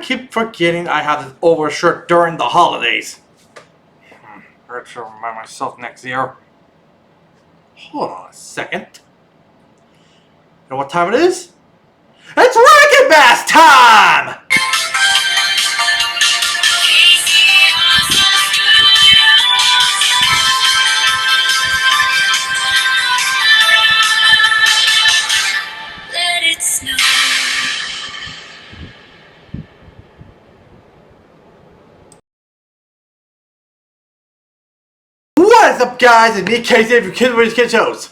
keep forgetting I have this overshirt during the holidays. I have to remind myself next year. Hold on a second. You know what time it is? It's Wrecking Bass time! Let it snow. What is up, guys? It's me, Casey, from Kids with Kid Shows.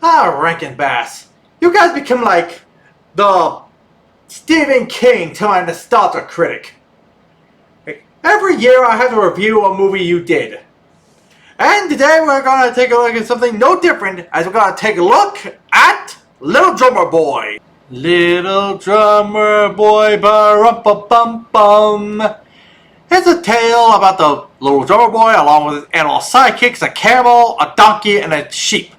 Wrecking Bass. You guys become like the Stephen King to my nostalgia critic. Every year I have to review a movie you did. And today we're going to take a look at something no different, as we're going to take a look at Little Drummer Boy. Little Drummer Boy, ba-rum-ba-bum-bum. It's a tale about the little drummer boy along with his animal sidekicks, a camel, a donkey, and a sheep.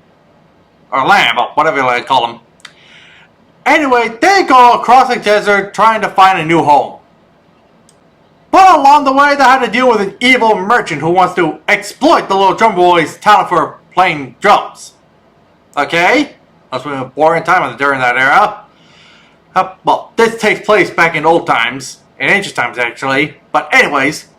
Or lamb, or whatever you like to call them. Anyway, they go across the desert trying to find a new home. But along the way, they have to deal with an evil merchant who wants to exploit the little drummer boy's talent for playing drums. Okay? That's been a boring time during that era. Well, this takes place back in old times. In ancient times, actually. But anyways,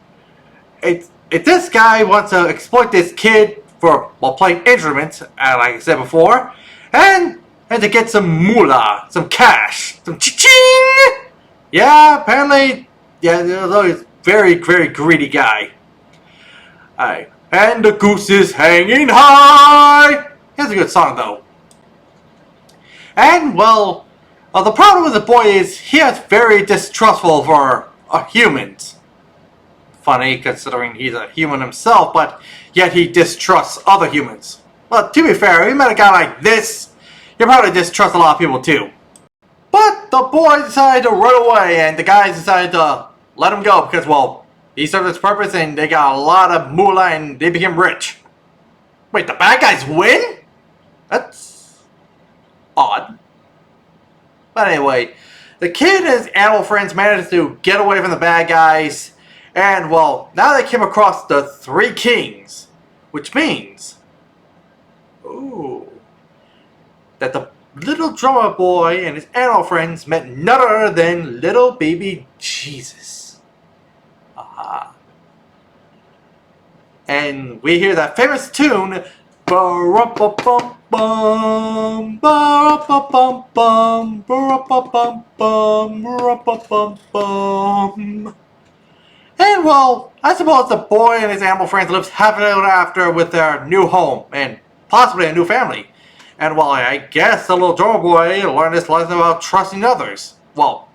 if this guy wants to exploit this kid for playing instruments, like I said before, and to get some moolah, some cash, some cha-ching! Yeah, apparently, yeah, there's always very, very greedy guy. Alright, and the goose is hanging high! Here's a good song, though. And, well, the problem with the boy is he is very distrustful for humans. Funny, considering he's a human himself, but yet he distrusts other humans. Well, to be fair, if you met a guy like this, you probably distrust a lot of people too. But the boy decided to run away, and the guys decided to let him go because, well, he served his purpose and they got a lot of moolah and they became rich. Wait, the bad guys win? That's odd. But anyway, the kid and his animal friends managed to get away from the bad guys. And, well, now they came across the Three Kings. Which means, that the little drummer boy and his animal friends met none other than little baby Jesus. Aha. And we hear that famous tune, ba-rum-ba-bum-bum, ba-rum-ba-bum-bum, ba-rum-ba-bum-bum, ba-rum-ba-bum-bum. And well, I suppose the boy and his animal friends lives happily ever after with their new home and possibly a new family. And well, I guess the little drummer boy learned this lesson about trusting others. Well,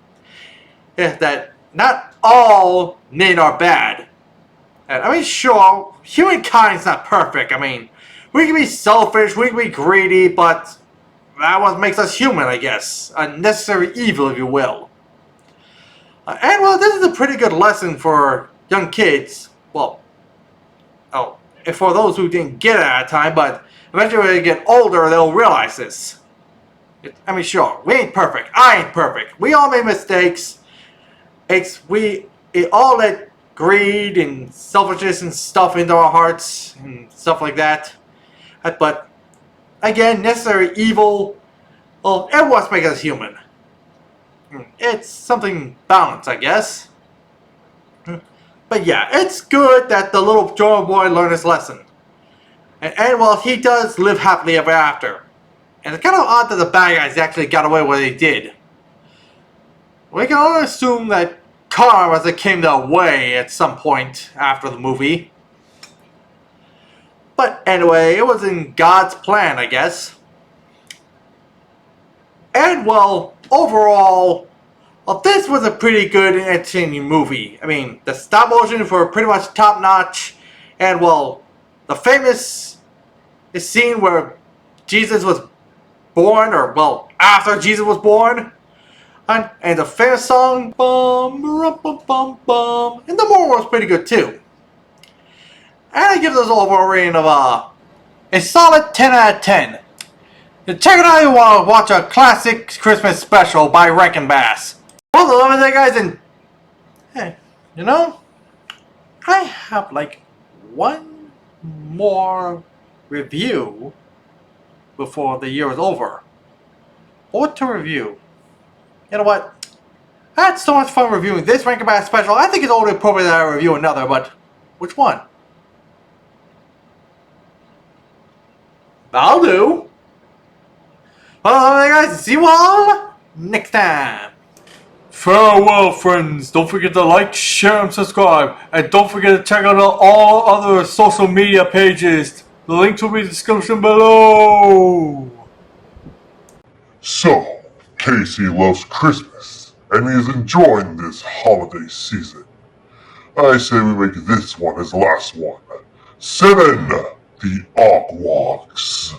that not all men are bad. And I mean, sure, humankind's not perfect. I mean, we can be selfish, we can be greedy, but that what makes us human, I guess. A necessary evil, if you will. And well, this is a pretty good lesson for young kids. Well, for those who didn't get it at a time, but eventually when they get older, they'll realize this. I mean, sure, we ain't perfect. I ain't perfect. We all make mistakes. We all let greed and selfishness and stuff into our hearts and stuff like that. But again, necessary evil, well, it what makes us human. It's something balanced, I guess. But yeah, it's good that the little drummer boy learned his lesson. And well, he does live happily ever after. And it's kind of odd that the bad guys actually got away where they did. We can only assume that karma must have came their way at some point after the movie. But anyway, it was in God's plan, I guess. And well, overall, well, this was a pretty good and entertaining movie. I mean, the stop motion were pretty much top notch. And well, the famous scene where Jesus was born, or well, after Jesus was born. And the famous song, bum, bum, bum, bum, bum. And the moral was pretty good too. And I give this overall rating of a solid 10 out of 10. Check it out if you want to watch a classic Christmas special by Wrecking Bass. Well, that was it, guys, and Hey, you know, I have like one more review before the year is over. What to review? You know what? I had so much fun reviewing this Rankin Bass special. I think it's only appropriate that I review another, but which one? I'll do. Alright guys, see you all next time. Farewell, friends. Don't forget to like, share, and subscribe. And don't forget to check out all other social media pages. The links will be in the description below. So, Casey loves Christmas, and he is enjoying this holiday season. I say we make this one his last one. 7. The Ark Walks.